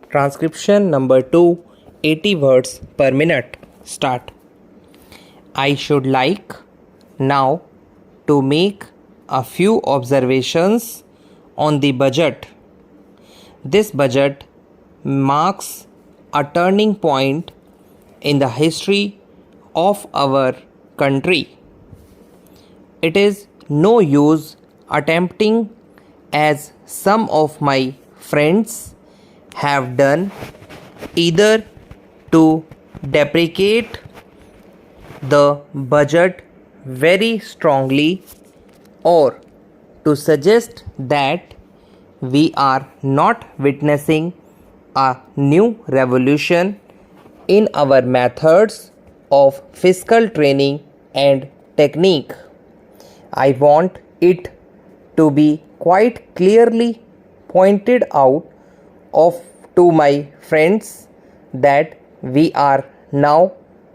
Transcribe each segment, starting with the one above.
Transcription number 2, 80 words per minute. Start. I should like now to make a few observations on the budget. This budget marks a turning point in the history of our country. It is no use attempting, as some of my friends have done, either to deprecate the budget very strongly or to suggest that we are not witnessing a new revolution in our methods of fiscal training and technique. I want it to be quite clearly pointed out to my friends that we are now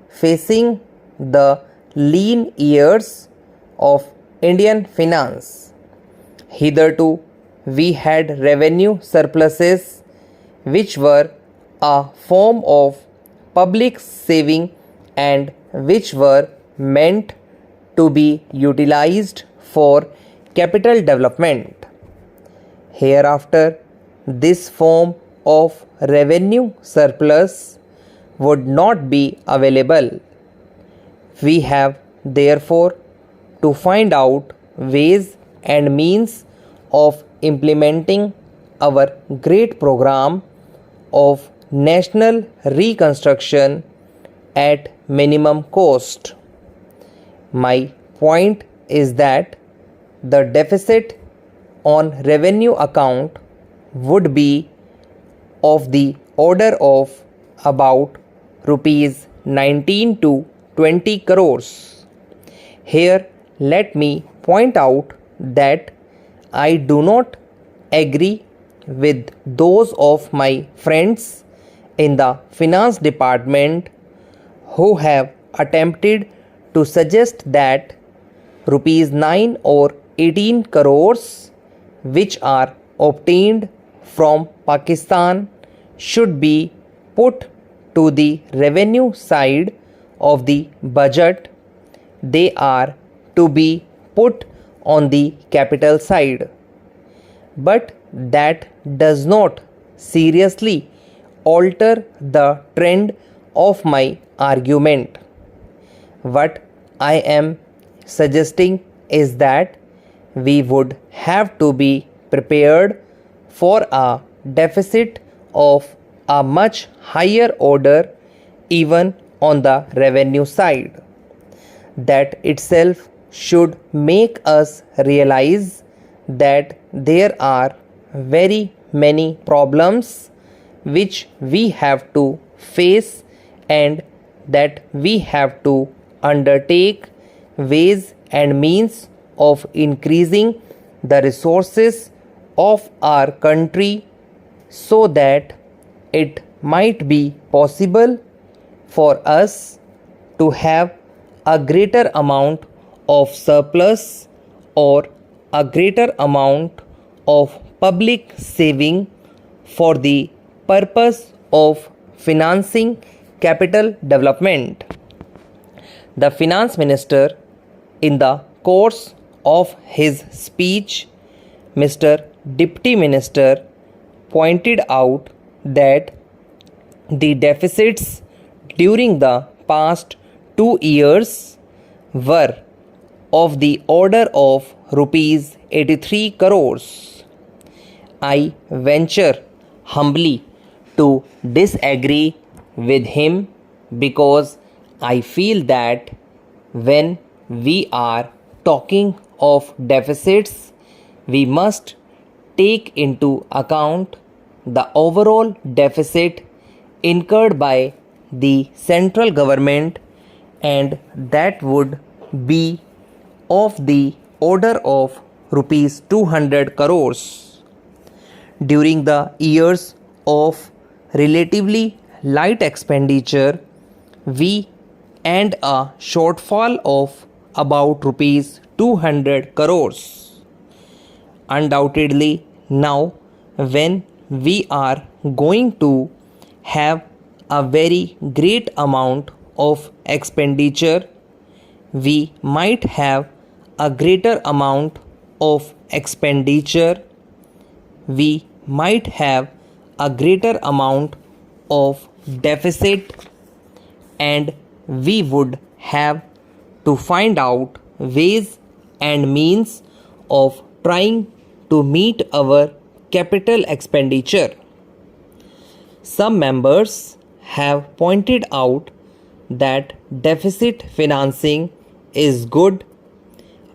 facing the lean years of Indian finance. Hitherto, we had revenue surpluses which were a form of public saving and which were meant to be utilized for capital development. Hereafter, this form of revenue surplus would not be available. We have therefore to find out ways and means of implementing our great program of national reconstruction at minimum cost. My point is that the deficit on revenue account would be of the order of about rupees 19 to 20 crores. Here let me point out that I do not agree with those of my friends in the finance department who have attempted to suggest that rupees 9 or 18 crores which are obtained from Pakistan should be put to the revenue side of the budget. They are to be put on the capital side. But that does not seriously alter the trend of my argument. What I am suggesting is that we would have to be prepared for a deficit of a much higher order even on the revenue side. That itself should make us realize that there are very many problems which we have to face and that we have to undertake ways and means of increasing the resources of our country so that it might be possible for us to have a greater amount of surplus or a greater amount of public saving for the purpose of financing capital development. The finance minister, in the course of his speech, Mr. Deputy Minister, pointed out that the deficits during the past 2 years were of the order of rupees 83 crores. I venture humbly to disagree with him because I feel that when we are talking of deficits, we must take into account the overall deficit incurred by the central government, and that would be of the order of rupees 200 crores. During the years of relatively light expenditure, we and a shortfall of about rupees 200 crores. Undoubtedly, now when we are going to have a very great amount of expenditure. We might have a greater amount of expenditure. We might have a greater amount of deficit, and we would have to find out ways and means of trying to meet our capital expenditure. Some members have pointed out that deficit financing is good.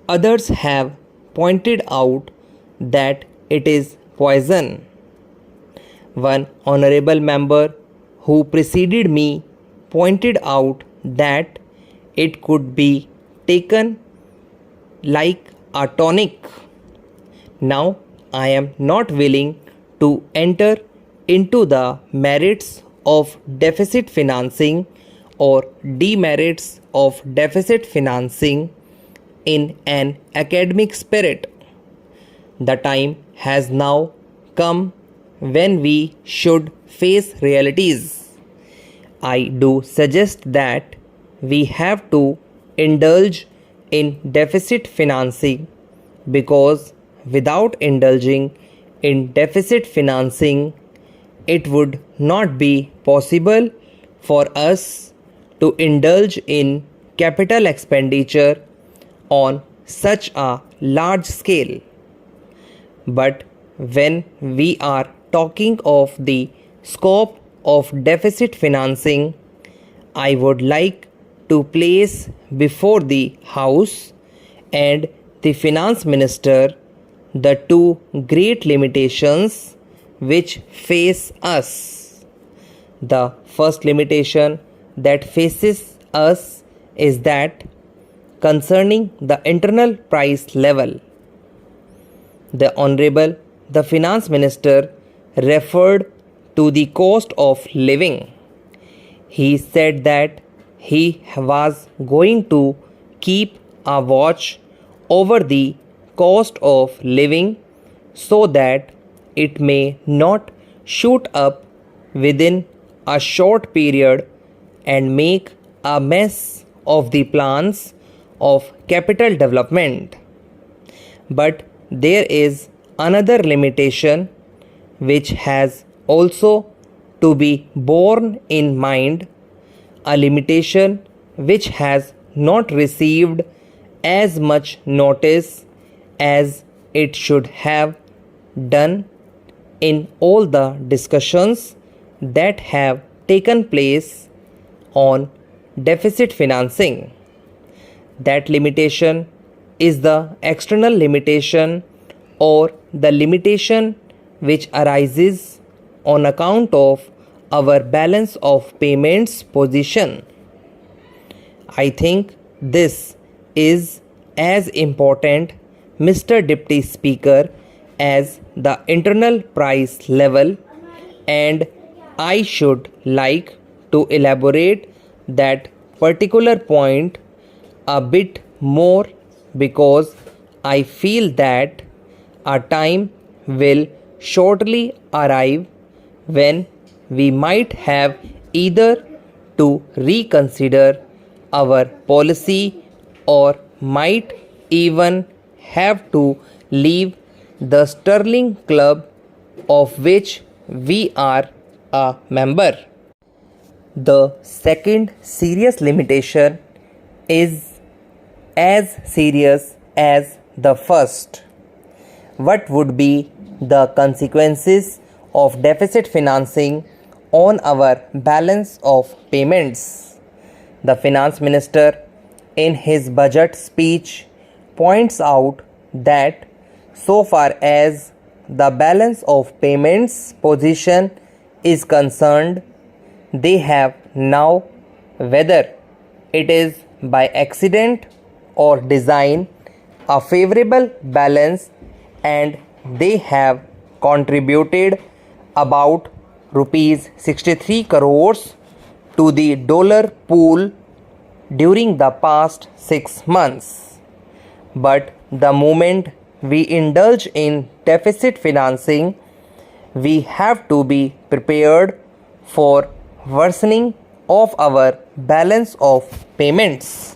Others have pointed out that it is poison. One honorable member who preceded me pointed out that it could be taken like a tonic. Now, I am not willing to enter into the merits of deficit financing or demerits of deficit financing in an academic spirit. The time has now come when we should face realities. I do suggest that we have to indulge in deficit financing, because without indulging in deficit financing, it would not be possible for us to indulge in capital expenditure on such a large scale. But when we are talking of the scope of deficit financing, I would like to place before the House and the Finance Minister the two great limitations which face us. The first limitation that faces us is that concerning the internal price level. The Honorable the Finance Minister referred to the cost of living. He said that he was going to keep a watch over the cost of living so that it may not shoot up within a short period and make a mess of the plans of capital development. But there is another limitation which has also to be borne in mind, a limitation which has not received as much notice as it should have done in all the discussions that have taken place on deficit financing. That limitation is the external limitation, or the limitation which arises on account of our balance of payments position. I think this is as important, Mr. Deputy Speaker, as the internal price level, and I should like to elaborate that particular point a bit more, because I feel that a time will shortly arrive when we might have either to reconsider our policy or might even have to leave the sterling club of which we are a member. The second serious limitation is as serious as the first. What would be the consequences of deficit financing on our balance of payments? The Finance Minister in his budget speech points out that so far as the balance of payments position is concerned, they have now, whether it is by accident or design, a favorable balance, and they have contributed about rupees 63 crores to the dollar pool during the past 6 months. But the moment we indulge in deficit financing, we have to be prepared for worsening of our balance of payments.